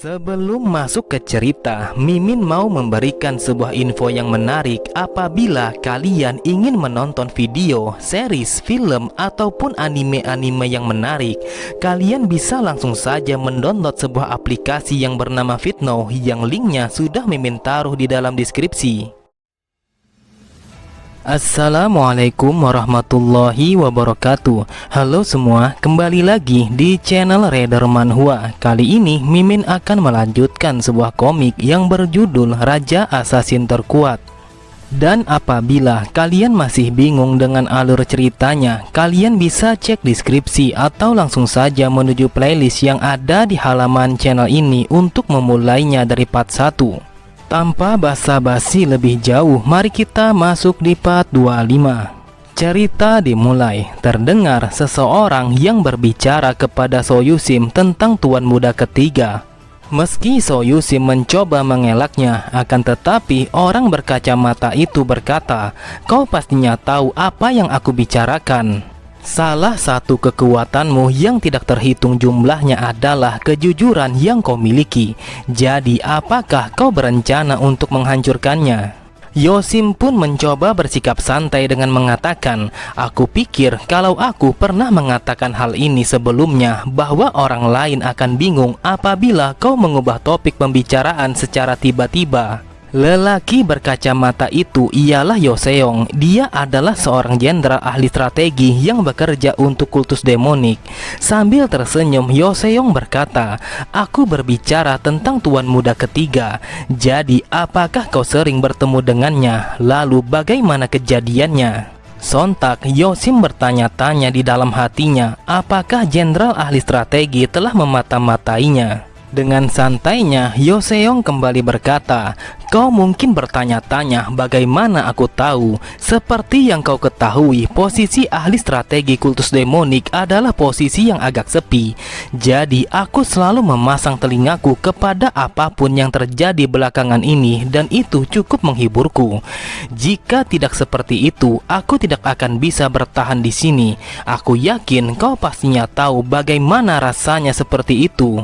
Sebelum masuk ke cerita, Mimin mau memberikan sebuah info yang menarik. Apabila kalian ingin menonton video, series, film, ataupun anime-anime yang menarik, kalian bisa langsung saja mendownload sebuah aplikasi yang bernama Vidno, yang linknya sudah Mimin taruh di dalam deskripsi. Assalamualaikum warahmatullahi wabarakatuh. Halo semua, kembali lagi di channel Raider Manhwa. Kali ini Mimin akan melanjutkan sebuah komik yang berjudul Raja Assassin Terkuat. Dan apabila kalian masih bingung dengan alur ceritanya, kalian bisa cek deskripsi atau langsung saja menuju playlist yang ada di halaman channel ini untuk memulainya dari part 1. Tanpa basa-basi lebih jauh, mari kita masuk di part 25. Cerita dimulai. Terdengar seseorang yang berbicara kepada Soyusim tentang tuan muda ketiga. Meski Soyusim mencoba mengelaknya, akan tetapi orang berkacamata itu berkata, "Kau pastinya tahu apa yang aku bicarakan. Salah satu kekuatanmu yang tidak terhitung jumlahnya adalah kejujuran yang kau miliki. Jadi apakah kau berencana untuk menghancurkannya?" Yosim pun mencoba bersikap santai dengan mengatakan, "Aku pikir kalau aku pernah mengatakan hal ini sebelumnya, bahwa orang lain akan bingung apabila kau mengubah topik pembicaraan secara tiba-tiba." Lelaki berkacamata itu ialah Yoseong. Dia adalah seorang jenderal ahli strategi yang bekerja untuk kultus demonik. Sambil tersenyum, Yoseong berkata, "Aku berbicara tentang tuan muda ketiga. Jadi apakah kau sering bertemu dengannya? Lalu bagaimana kejadiannya?" Sontak Yosim bertanya-tanya di dalam hatinya, apakah jenderal ahli strategi telah memata-matainya. Dengan santainya, Yoseong kembali berkata, "Kau mungkin bertanya-tanya bagaimana aku tahu. Seperti yang kau ketahui, posisi ahli strategi kultus demonik adalah posisi yang agak sepi. Jadi aku selalu memasang telingaku kepada apapun yang terjadi belakangan ini, dan itu cukup menghiburku. Jika tidak seperti itu, aku tidak akan bisa bertahan di sini. Aku yakin kau pastinya tahu bagaimana rasanya seperti itu."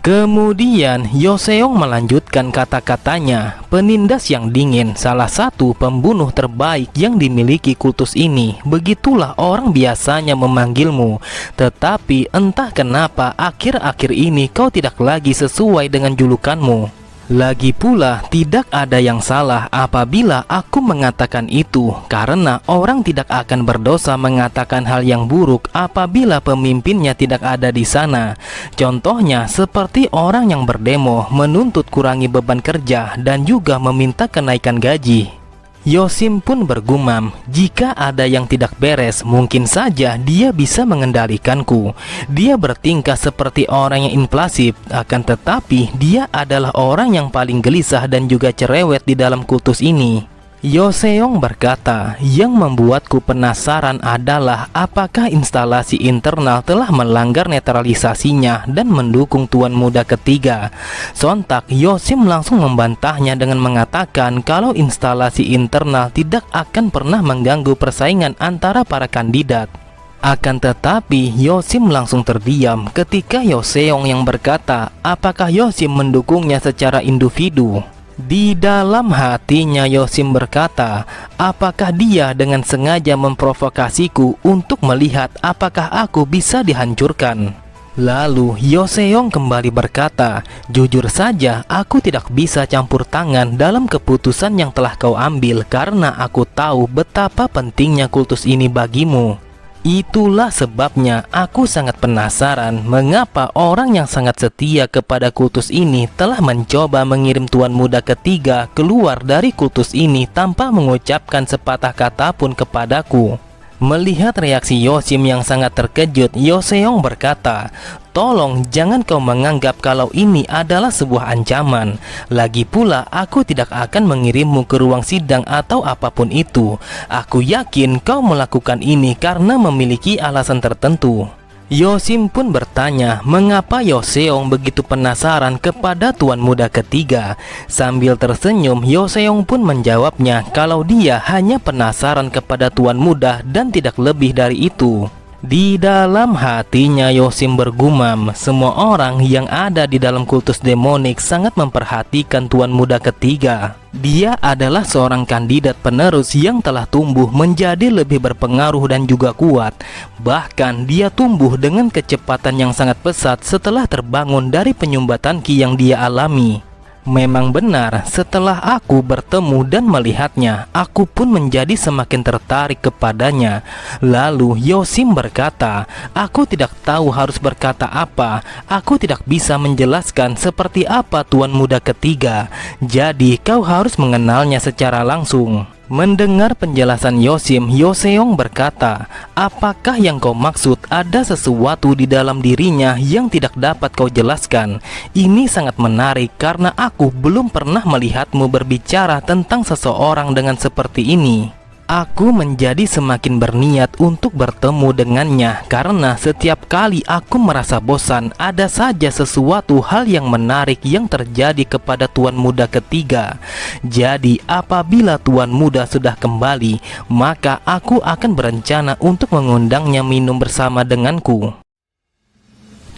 Kemudian Yoseong melanjutkan kata-katanya, "Penindas yang dingin, salah satu pembunuh terbaik yang dimiliki kultus ini. Begitulah orang biasanya memanggilmu. Tetapi entah kenapa akhir-akhir ini kau tidak lagi sesuai dengan julukanmu. Lagi pula tidak ada yang salah apabila aku mengatakan itu, karena orang tidak akan berdosa mengatakan hal yang buruk apabila pemimpinnya tidak ada di sana. Contohnya seperti orang yang berdemo menuntut kurangi beban kerja dan juga meminta kenaikan gaji." Yosim pun bergumam, "Jika ada yang tidak beres, mungkin saja dia bisa mengendalikanku. Dia bertingkah seperti orang yang impulsif, akan tetapi dia adalah orang yang paling gelisah dan juga cerewet di dalam kultus ini." Yoseong berkata, "Yang membuatku penasaran adalah apakah instalasi internal telah melanggar netralisasinya dan mendukung tuan muda ketiga." Sontak Yosim langsung membantahnya dengan mengatakan kalau instalasi internal tidak akan pernah mengganggu persaingan antara para kandidat. Akan tetapi Yosim langsung terdiam ketika Yoseong yang berkata apakah Yosim mendukungnya secara individu. Di dalam hatinya Yosim berkata, apakah dia dengan sengaja memprovokasiku untuk melihat apakah aku bisa dihancurkan. Lalu Yoseong kembali berkata, "Jujur saja aku tidak bisa campur tangan dalam keputusan yang telah kau ambil, karena aku tahu betapa pentingnya kultus ini bagimu. Itulah sebabnya aku sangat penasaran mengapa orang yang sangat setia kepada kultus ini telah mencoba mengirim tuan muda ketiga keluar dari kultus ini tanpa mengucapkan sepatah kata pun kepadaku." Melihat reaksi Yosim yang sangat terkejut, Yoseong berkata, "Tolong jangan kau menganggap kalau ini adalah sebuah ancaman. Lagi pula aku tidak akan mengirimmu ke ruang sidang atau apapun itu. Aku yakin kau melakukan ini karena memiliki alasan tertentu." Yosim pun bertanya mengapa Yoseong begitu penasaran kepada tuan muda ketiga. Sambil tersenyum, Yoseong pun menjawabnya kalau dia hanya penasaran kepada tuan muda dan tidak lebih dari itu. Di dalam hatinya Yosim bergumam, semua orang yang ada di dalam kultus demonik sangat memperhatikan Tuan Muda Ketiga. Dia adalah seorang kandidat penerus yang telah tumbuh menjadi lebih berpengaruh dan juga kuat. Bahkan dia tumbuh dengan kecepatan yang sangat pesat setelah terbangun dari penyumbatan ki yang dia alami. Memang benar, setelah aku bertemu dan melihatnya, aku pun menjadi semakin tertarik kepadanya. Lalu Yosim berkata, aku tidak tahu harus berkata apa. Aku tidak bisa menjelaskan seperti apa Tuan Muda Ketiga. Jadi kau harus mengenalnya secara langsung. Mendengar penjelasan Yosim, Yoseong berkata, apakah yang kau maksud ada sesuatu di dalam dirinya yang tidak dapat kau jelaskan? Ini sangat menarik karena aku belum pernah melihatmu berbicara tentang seseorang dengan seperti ini. Aku menjadi semakin berniat untuk bertemu dengannya karena setiap kali aku merasa bosan, ada saja sesuatu hal yang menarik yang terjadi kepada Tuan Muda Ketiga. Jadi apabila Tuan Muda sudah kembali, maka aku akan berencana untuk mengundangnya minum bersama denganku.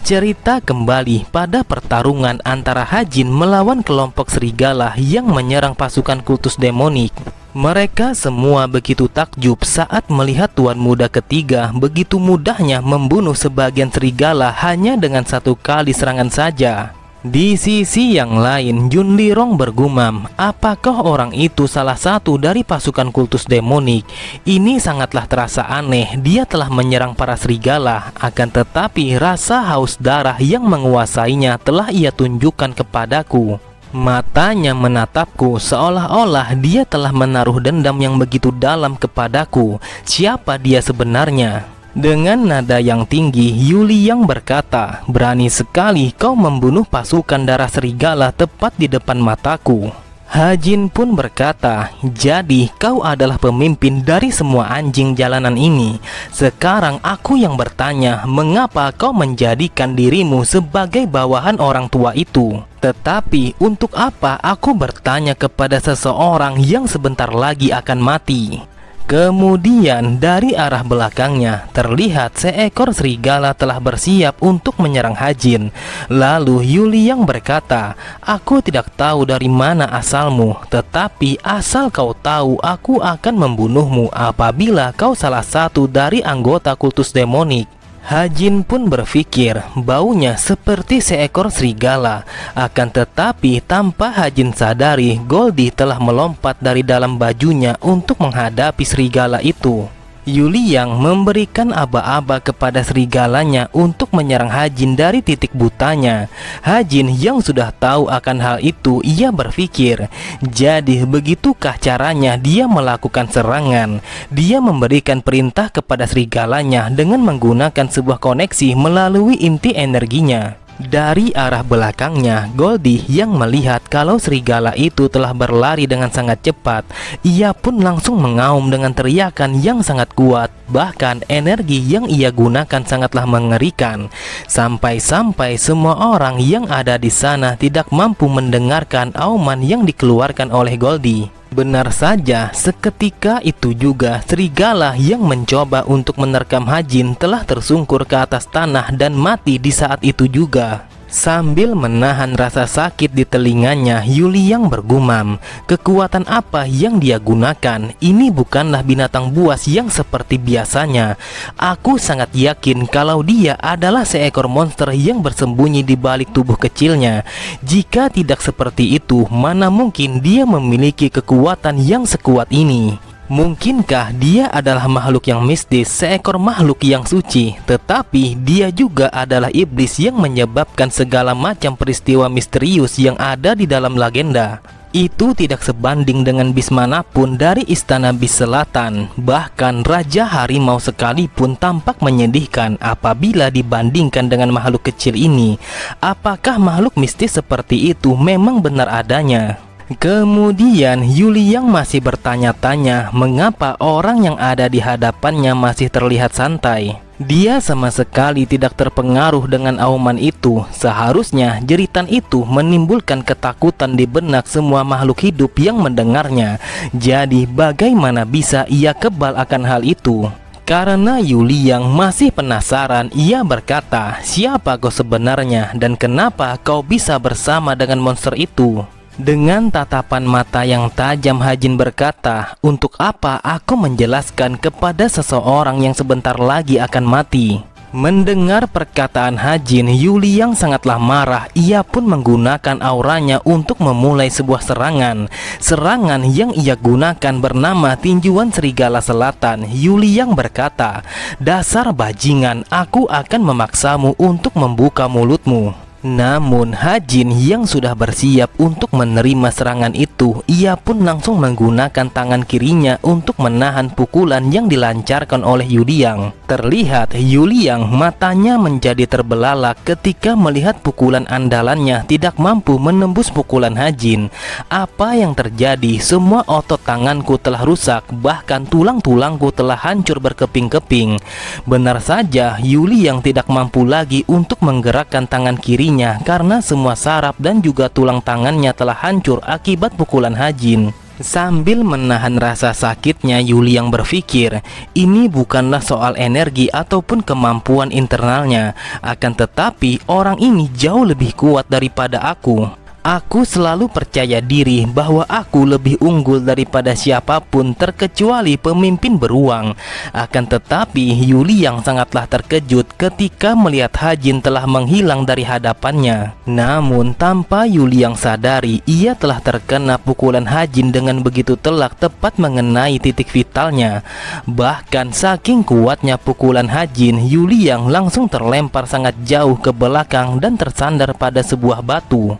Cerita kembali pada pertarungan antara Hajin melawan kelompok serigala yang menyerang pasukan kultus demonik. Mereka semua begitu takjub saat melihat Tuan Muda Ketiga begitu mudahnya membunuh sebagian serigala hanya dengan satu kali serangan saja. Di sisi yang lain, Jun Lirong bergumam, apakah orang itu salah satu dari pasukan kultus demonik? Ini sangatlah terasa aneh, dia telah menyerang para serigala, akan tetapi rasa haus darah yang menguasainya telah ia tunjukkan kepadaku. Matanya menatapku seolah-olah dia telah menaruh dendam yang begitu dalam kepadaku. Siapa dia sebenarnya? Dengan nada yang tinggi, Yuli yang berkata, berani sekali kau membunuh pasukan darah serigala tepat di depan mataku. Hajin pun berkata, jadi kau adalah pemimpin dari semua anjing jalanan ini. Sekarang aku yang bertanya, mengapa kau menjadikan dirimu sebagai bawahan orang tua itu? Tetapi untuk apa aku bertanya kepada seseorang yang sebentar lagi akan mati? Kemudian dari arah belakangnya terlihat seekor serigala telah bersiap untuk menyerang Hajin. Lalu Yuli yang berkata, aku tidak tahu dari mana asalmu, tetapi asal kau tahu aku akan membunuhmu apabila kau salah satu dari anggota kultus demonik. Hajin pun berpikir baunya seperti seekor serigala. Akan tetapi tanpa Hajin sadari, Goldie telah melompat dari dalam bajunya untuk menghadapi serigala itu. Yuli yang memberikan aba-aba kepada serigalanya untuk menyerang Hajin dari titik butanya. Hajin yang sudah tahu akan hal itu, ia berpikir, jadi begitukah caranya dia melakukan serangan? Dia memberikan perintah kepada serigalanya dengan menggunakan sebuah koneksi melalui inti energinya. Dari arah belakangnya, Goldie yang melihat kalau serigala itu telah berlari dengan sangat cepat. Ia pun langsung mengaum dengan teriakan yang sangat kuat. Bahkan energi yang ia gunakan sangatlah mengerikan. Sampai-sampai semua orang yang ada di sana tidak mampu mendengarkan auman yang dikeluarkan oleh Goldie. Benar saja, seketika itu juga serigala yang mencoba untuk menerkam Hajin telah tersungkur ke atas tanah dan mati di saat itu juga. Sambil menahan rasa sakit di telinganya, Yuli yang bergumam, kekuatan apa yang dia gunakan? Ini bukanlah binatang buas yang seperti biasanya. Aku sangat yakin kalau dia adalah seekor monster yang bersembunyi di balik tubuh kecilnya. Jika tidak seperti itu, mana mungkin dia memiliki kekuatan yang sekuat ini? Mungkinkah dia adalah makhluk yang mistis, seekor makhluk yang suci, tetapi dia juga adalah iblis yang menyebabkan segala macam peristiwa misterius yang ada di dalam legenda. Itu tidak sebanding dengan bis manapun dari istana bis selatan. Bahkan Raja Harimau sekalipun tampak menyedihkan apabila dibandingkan dengan makhluk kecil ini. Apakah makhluk mistis seperti itu memang benar adanya? Kemudian Yuli yang masih bertanya-tanya mengapa orang yang ada di hadapannya masih terlihat santai. Dia sama sekali tidak terpengaruh dengan auman itu. Seharusnya jeritan itu menimbulkan ketakutan di benak semua makhluk hidup yang mendengarnya. Jadi bagaimana bisa ia kebal akan hal itu? Karena Yuliang masih penasaran, ia berkata, "Siapa kau sebenarnya dan kenapa kau bisa bersama dengan monster itu?" Dengan tatapan mata yang tajam, Hajin berkata, "Untuk apa aku menjelaskan kepada seseorang yang sebentar lagi akan mati?" Mendengar perkataan Hajin, Yuliang sangatlah marah. Ia pun menggunakan auranya untuk memulai sebuah serangan. Serangan yang ia gunakan bernama tinjuan serigala selatan. Yuliang berkata, "Dasar bajingan, aku akan memaksamu untuk membuka mulutmu." Namun Hajin yang sudah bersiap untuk menerima serangan itu, ia pun langsung menggunakan tangan kirinya untuk menahan pukulan yang dilancarkan oleh Yuliang. Terlihat Yuliang matanya menjadi terbelalak ketika melihat pukulan andalannya tidak mampu menembus pukulan Hajin. "Apa yang terjadi? Semua otot tanganku telah rusak, bahkan tulang-tulangku telah hancur berkeping-keping." Benar saja, Yuliang tidak mampu lagi untuk menggerakkan tangan kiri karena semua saraf dan juga tulang tangannya telah hancur akibat pukulan Hajin. Sambil menahan rasa sakitnya, Yuliang berpikir, ini bukanlah soal energi ataupun kemampuan internalnya, akan tetapi orang ini jauh lebih kuat daripada aku. Aku selalu percaya diri bahwa aku lebih unggul daripada siapapun terkecuali pemimpin beruang. Akan tetapi Yuliang sangatlah terkejut ketika melihat Hajin telah menghilang dari hadapannya. Namun tanpa Yuliang sadari, ia telah terkena pukulan Hajin dengan begitu telak, tepat mengenai titik vitalnya. Bahkan saking kuatnya pukulan Hajin, Yuliang langsung terlempar sangat jauh ke belakang dan tersandar pada sebuah batu.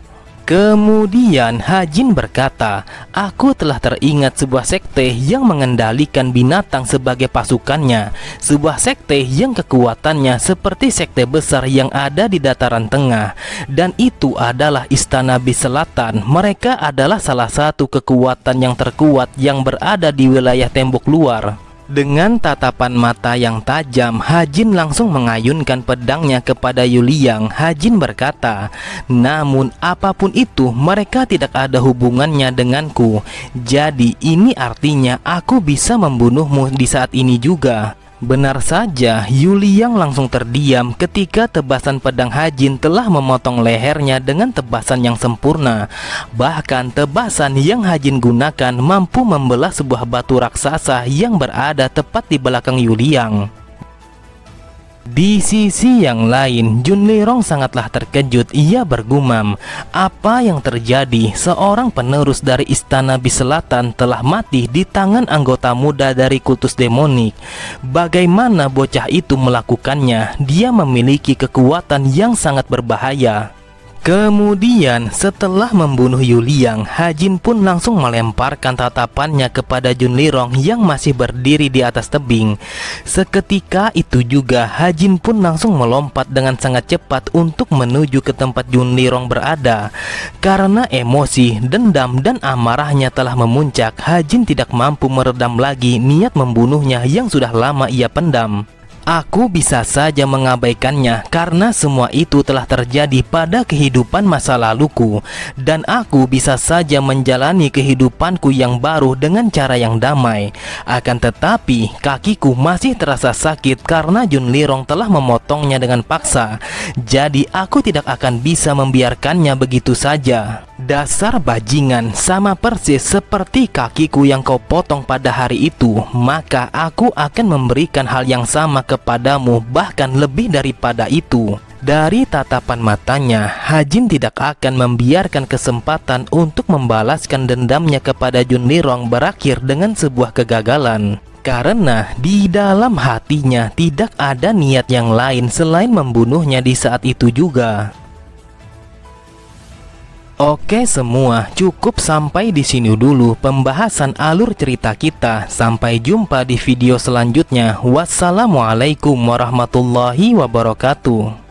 Kemudian Hajin berkata, "Aku telah teringat sebuah sekte yang mengendalikan binatang sebagai pasukannya. Sebuah sekte yang kekuatannya seperti sekte besar yang ada di dataran tengah. Dan itu adalah Istana Bis Selatan. Mereka adalah salah satu kekuatan yang terkuat yang berada di wilayah tembok luar." Dengan tatapan mata yang tajam, Hajin langsung mengayunkan pedangnya kepada Yuliang. Hajin berkata, "Namun apapun itu, mereka tidak ada hubungannya denganku. Jadi ini artinya aku bisa membunuhmu di saat ini juga." Benar saja, Yuliang langsung terdiam ketika tebasan pedang Hajin telah memotong lehernya dengan tebasan yang sempurna. Bahkan tebasan yang Hajin gunakan mampu membelah sebuah batu raksasa yang berada tepat di belakang Yuliang. Di sisi yang lain, Junlirong sangatlah terkejut. Ia bergumam, "Apa yang terjadi? Seorang penerus dari Istana Bis Selatan telah mati di tangan anggota muda dari kultus demonik. Bagaimana bocah itu melakukannya? Dia memiliki kekuatan yang sangat berbahaya." Kemudian setelah membunuh Yuliang, Hajin pun langsung melemparkan tatapannya kepada Junlirong yang masih berdiri di atas tebing. Seketika itu juga Hajin pun langsung melompat dengan sangat cepat untuk menuju ke tempat Junlirong berada. Karena emosi, dendam, dan amarahnya telah memuncak, Hajin tidak mampu meredam lagi niat membunuhnya yang sudah lama ia pendam. Aku bisa saja mengabaikannya karena semua itu telah terjadi pada kehidupan masa laluku, dan aku bisa saja menjalani kehidupanku yang baru dengan cara yang damai. Akan tetapi kakiku masih terasa sakit karena Junlirong telah memotongnya dengan paksa. Jadi aku tidak akan bisa membiarkannya begitu saja. Dasar bajingan, sama persis seperti kakiku yang kau potong pada hari itu, maka aku akan memberikan hal yang sama kepadamu, bahkan lebih daripada itu. Dari tatapan matanya, Hajin tidak akan membiarkan kesempatan untuk membalaskan dendamnya kepada Junlirong berakhir dengan sebuah kegagalan. Karena di dalam hatinya tidak ada niat yang lain selain membunuhnya di saat itu juga. Oke semua, cukup sampai di sini dulu pembahasan alur cerita kita. Sampai jumpa di video selanjutnya. Wassalamualaikum warahmatullahi wabarakatuh.